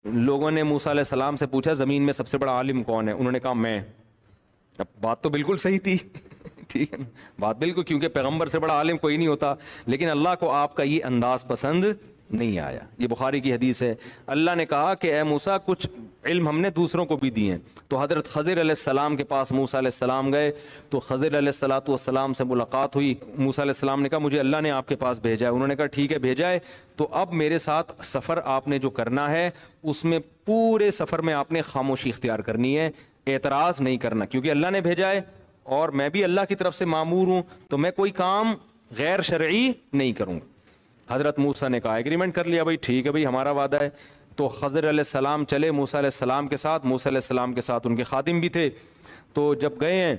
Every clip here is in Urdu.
لوگوں نے موسیٰ علیہ السلام سے پوچھا زمین میں سب سے بڑا عالم کون ہے؟ انہوں نے کہا میں. اب بات تو بالکل صحیح تھی ٹھیک ہے نا، بات بالکل، کیونکہ پیغمبر سے بڑا عالم کوئی نہیں ہوتا. لیکن اللہ کو آپ کا یہ انداز پسند نہیں آیا. یہ بخاری کی حدیث ہے. اللہ نے کہا کہ اے موسیٰ کچھ علم ہم نے دوسروں کو بھی دیے ہیں. تو حضرت خضر علیہ السلام کے پاس موسیٰ علیہ السلام گئے تو خضر علیہ السلام سے ملاقات ہوئی. موسیٰ علیہ السلام نے کہا مجھے اللہ نے آپ کے پاس بھیجا ہے. انہوں نے کہا ٹھیک ہے بھیجا ہے، تو اب میرے ساتھ سفر آپ نے جو کرنا ہے اس میں پورے سفر میں آپ نے خاموشی اختیار کرنی ہے، اعتراض نہیں کرنا، کیونکہ اللہ نے بھیجا ہے اور میں بھی اللہ کی طرف سے مامور ہوں، تو میں کوئی کام غیر شرعی نہیں کروں. حضرت موسیٰ نے کہا ایگریمنٹ کر لیا، بھائی ٹھیک ہے بھائی ہمارا وعدہ ہے. تو خضر علیہ السلام چلے موسیٰ علیہ السلام کے ساتھ. موسیٰ علیہ السلام کے ساتھ ان کے خادم بھی تھے. تو جب گئے ہیں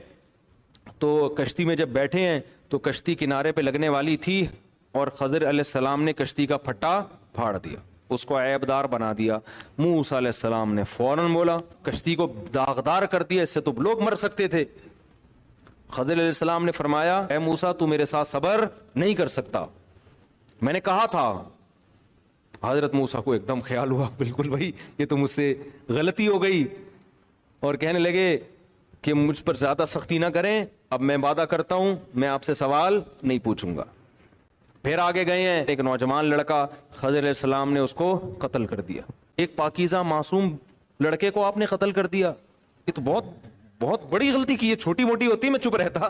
تو کشتی میں جب بیٹھے ہیں تو کشتی کنارے پہ لگنے والی تھی اور خضر علیہ السلام نے کشتی کا پھٹا پھاڑ دیا، اس کو عیب دار بنا دیا. موسیٰ علیہ السلام نے فوراً بولا کشتی کو داغدار کر دیا، اس سے تو لوگ مر سکتے تھے. خضر علیہ السلام نے فرمایا اے موسیٰ تو میرے ساتھ صبر نہیں کر سکتا، میں نے کہا تھا. حضرت موسیٰ کو ایک دم خیال ہوا بالکل بھائی یہ تو مجھ سے غلطی ہو گئی، اور کہنے لگے کہ مجھ پر زیادہ سختی نہ کریں، اب میں وعدہ کرتا ہوں میں آپ سے سوال نہیں پوچھوں گا. پھر آگے گئے ہیں، ایک نوجوان لڑکا خضر علیہ السلام نے اس کو قتل کر دیا. ایک پاکیزہ معصوم لڑکے کو آپ نے قتل کر دیا، یہ تو بہت بڑی غلطی کی ہے. چھوٹی موٹی ہوتی میں چپ رہتا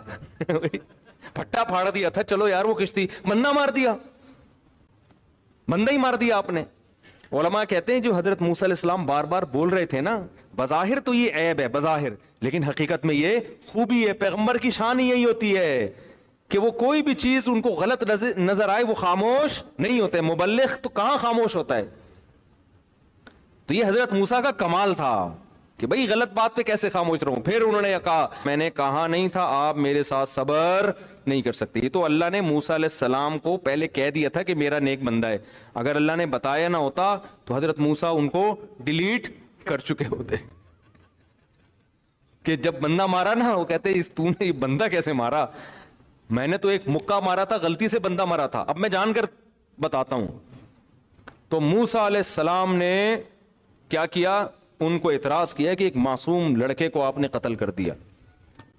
پھٹا پھاڑ دیا تھا، چلو یار وہ کشتی، بندہ مار دیا، بندہ ہی مار دیا آپ نے. علماء کہتے ہیں جو حضرت موسیٰ علیہ السلام بار بار بول رہے تھے نا، بظاہر تو یہ عیب ہے بظاہر، لیکن حقیقت میں یہ خوبی ہے. پیغمبر کی شان ہی یہی ہوتی ہے کہ وہ کوئی بھی چیز ان کو غلط نظر آئے وہ خاموش نہیں ہوتے. مبلغ تو کہاں خاموش ہوتا ہے. تو یہ حضرت موسیٰ کا کمال تھا کہ بھئی غلط بات پہ کیسے خاموش رہوں. پھر انہوں نے کہا میں نے کہا نہیں تھا آپ میرے ساتھ صبر نہیں کر سکتے. یہ تو اللہ نے موسیٰ علیہ السلام کو پہلے کہہ دیا تھا کہ میرا نیک بندہ ہے. اگر اللہ نے بتایا نہ ہوتا تو حضرت موسیٰ ان کو ڈیلیٹ کر چکے ہوتے کہ جب بندہ مارا نا وہ کہتے تو نے یہ بندہ کیسے مارا، میں نے تو ایک مکہ مارا تھا، غلطی سے بندہ مارا تھا، اب میں جان کر بتاتا ہوں. تو موسیٰ علیہ السلام نے کیا کیا، ان کو اعتراض کیا کہ ایک معصوم لڑکے کو آپ نے قتل کر دیا.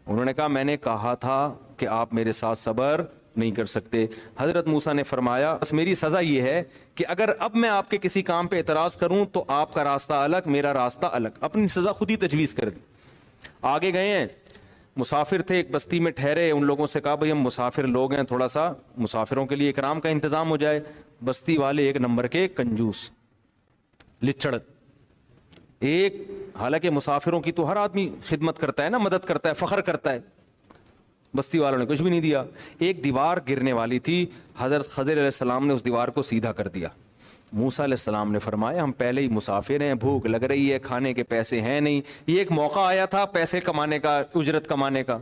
انہوں نے کہا میں نے کہا تھا کہ آپ میرے ساتھ صبر نہیں کر سکتے. حضرت موسیٰ نے فرمایا بس میری سزا یہ ہے کہ اگر اب میں آپ کے کسی کام پہ اعتراض کروں تو آپ کا راستہ الگ میرا راستہ الگ. اپنی سزا خود ہی تجویز کر دی. آگے گئے ہیں، مسافر تھے ایک بستی میں ٹھہرے، ان لوگوں سے کہا بھئی ہم مسافر لوگ ہیں، تھوڑا سا مسافروں کے لیے اکرام کا انتظام ہو جائے. بستی والے ایک نمبر کے کنجوس لچڑ، ایک حالانکہ مسافروں کی تو ہر آدمی خدمت کرتا ہے نا، مدد کرتا ہے، فخر کرتا ہے. بستی والوں نے کچھ بھی نہیں دیا. ایک دیوار گرنے والی تھی، حضرت خضر علیہ السلام نے اس دیوار کو سیدھا کر دیا. موسیٰ علیہ السلام نے فرمایا ہم پہلے ہی مسافر ہیں، بھوک لگ رہی ہے، کھانے کے پیسے ہیں نہیں، یہ ایک موقع آیا تھا پیسے کمانے کا، اجرت کمانے کا،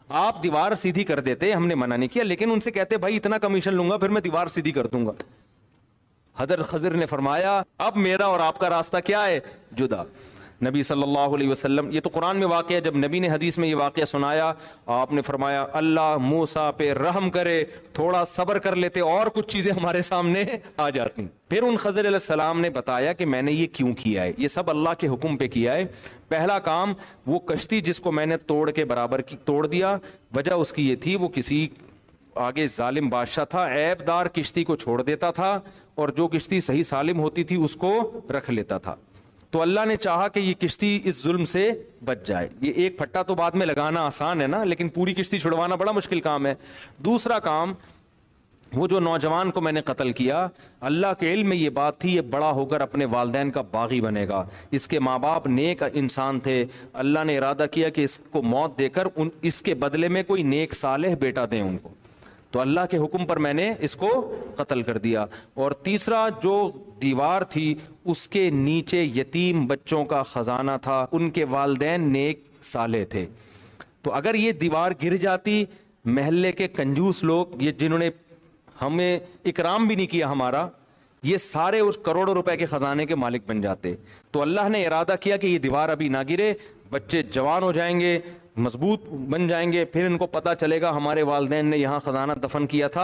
آپ دیوار سیدھی کر دیتے، ہم نے منع نہیں کیا، لیکن ان سے کہتے بھائی اتنا کمیشن لوں گا پھر میں دیوار سیدھی کر دوں گا. حضرت خضر نے فرمایا اب میرا اور آپ کا راستہ کیا ہے، جدا. نبی صلی اللہ علیہ وسلم، یہ تو قرآن میں واقعہ ہے، جب نبی نے حدیث میں یہ واقعہ سنایا آپ نے فرمایا اللہ موسیٰ پہ رحم کرے، تھوڑا صبر کر لیتے اور کچھ چیزیں ہمارے سامنے آ جاتی. پھر ان خضر علیہ السلام نے بتایا کہ میں نے یہ کیوں کیا ہے، یہ سب اللہ کے حکم پہ کیا ہے. پہلا کام وہ کشتی جس کو میں نے توڑ کے برابر کی توڑ دیا، وجہ اس کی یہ تھی وہ کسی آگے ظالم بادشاہ تھا، عیب دار کشتی کو چھوڑ دیتا تھا اور جو کشتی صحیح سالم ہوتی تھی اس کو رکھ لیتا تھا. تو اللہ نے چاہا کہ یہ کشتی اس ظلم سے بچ جائے. یہ ایک پھٹا تو بعد میں لگانا آسان ہے نا، لیکن پوری کشتی چھڑوانا بڑا مشکل کام ہے. دوسرا کام وہ جو نوجوان کو میں نے قتل کیا، اللہ کے علم میں یہ بات تھی یہ بڑا ہو کر اپنے والدین کا باغی بنے گا. اس کے ماں باپ نیک انسان تھے، اللہ نے ارادہ کیا کہ اس کو موت دے کر اس کے بدلے میں کوئی نیک صالح بیٹا دیں ان کو. تو اللہ کے حکم پر میں نے اس کو قتل کر دیا. اور تیسرا جو دیوار تھی اس کے نیچے یتیم بچوں کا خزانہ تھا، ان کے والدین نیک صالح تھے. تو اگر یہ دیوار گر جاتی، محلے کے کنجوس لوگ یہ جنہوں نے ہمیں اکرام بھی نہیں کیا ہمارا، یہ سارے اس کروڑوں روپے کے خزانے کے مالک بن جاتے. تو اللہ نے ارادہ کیا کہ یہ دیوار ابھی نہ گرے، بچے جوان ہو جائیں گے، مضبوط بن جائیں گے، پھر ان کو پتہ چلے گا ہمارے والدین نے یہاں خزانہ دفن کیا تھا.